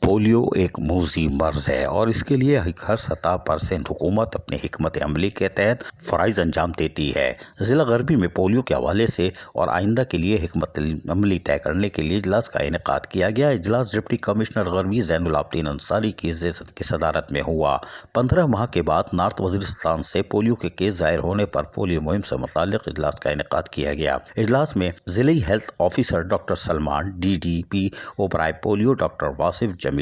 Polio ایک موذی مرض ہے اور اس کے لیے ہر سطح پر سندھ حکومت اپنے حکمت عملی کے تحت فرائض انجام دیتی ہے۔ ضلع غربی میں پولیو کے حوالے سے اور آئندہ کے لیے حکمت عملی طے کرنے کے لیے اجلاس کا انعقاد کیا گیا۔ اجلاس ڈپٹی کمشنر غربی زین العابدین انصاری کی صدارت میں ہوا۔ 15 ماہ کے بعد نارتھ وزیرستان سے پولیو کے کیس ظاہر ہونے پر پولیو مہم سے متعلق اجلاس کا انعقاد کیا گیا۔ اجلاس میں ضلعی health officer doctor Salman, D D P اوبرائے polio doctor Wasif Jamil,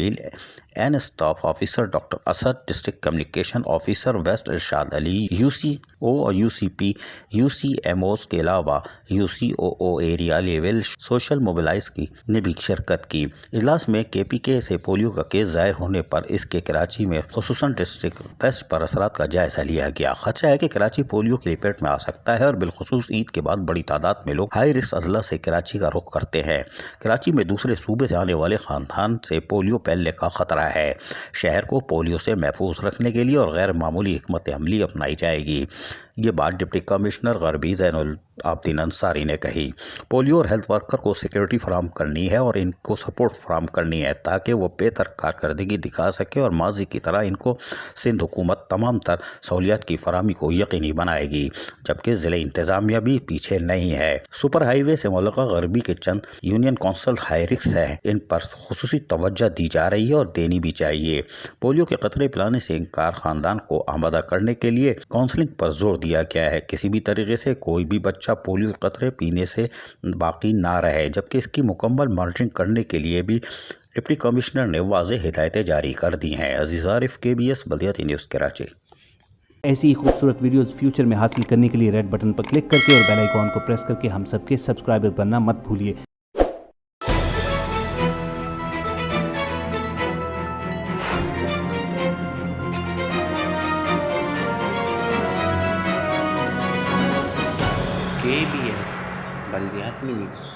N staff officer doctor Asad, district communication officer ویسٹ Irshad Ali, U C O اور U C P, U C M Os کے علاوہ U C O O area level social mobilise نے بھی شرکت کی۔ اجلاس میں کے پی کے سے پولیو کا کیس ظاہر ہونے پر اس کے کراچی میں خصوصاً ڈسٹرکٹ ویسٹ پر اثرات کا جائزہ لیا گیا۔ خدشہ ہے کہ کراچی پولیو کی لپیٹ میں آ سکتا ہے اور بالخصوص عید کے بعد بڑی تعداد میں لوگ ہائی رسک اضلاع سے کراچی کا رخ کرتے ہیں۔ کراچی میں دوسرے صوبے سے آنے والے خاندان سے پولیو پھیلنے کا خطرہ ہے۔ شہر کو پولیو سے محفوظ رکھنے کے لیے اور غیر معمولی حکمت عملی اپنائی جائے گی۔ یہ بات ڈپٹی کمشنر غربی زین العابدین انصاری نے کہی۔ پولیو اور ہیلتھ ورکر کو سیکورٹی فراہم کرنی ہے اور ان کو سپورٹ فراہم کرنی ہے تاکہ وہ بہتر کارکردگی دکھا سکے اور ماضی کی طرح ان کو سندھ حکومت تمام تر سہولیات کی فراہمی کو یقینی بنائے گی، جبکہ ضلع انتظامیہ بھی پیچھے نہیں ہے۔ سپر ہائی وے سے ملکہ غربی کے چند یونین کونسل ہائی رسک ہیں، ان پر خصوصی توجہ دی جا رہی ہے اور دینی بھی چاہیے۔ پولیو کے قطرے پلانے سے انکار خاندان کو آمادہ کرنے کے لیے کاؤنسلنگ پر زور دیا گیا ہے۔ کسی بھی طریقے سے کوئی بھی بچہ پولیو کے قطرے پینے سے باقی نہ رہے، جبکہ اس کی مکمل مانیٹرنگ کرنے کے لیے بھی ڈپٹی کمشنر نے واضح ہدایتیں جاری کر دی ہیں۔ عزیز عارف، KBS بلدیاتی نیوز کراچی۔ ایسی ہی خوبصورت ویڈیوز فیوچر میں حاصل کرنے کے لیے ریڈ بٹن پر کلک کر کے اور بیل آئیکن کو پریس کر کے ہم سب کے سبسکرائبر بننا مت بھولیے۔ KBS بلدیاتی نیوز۔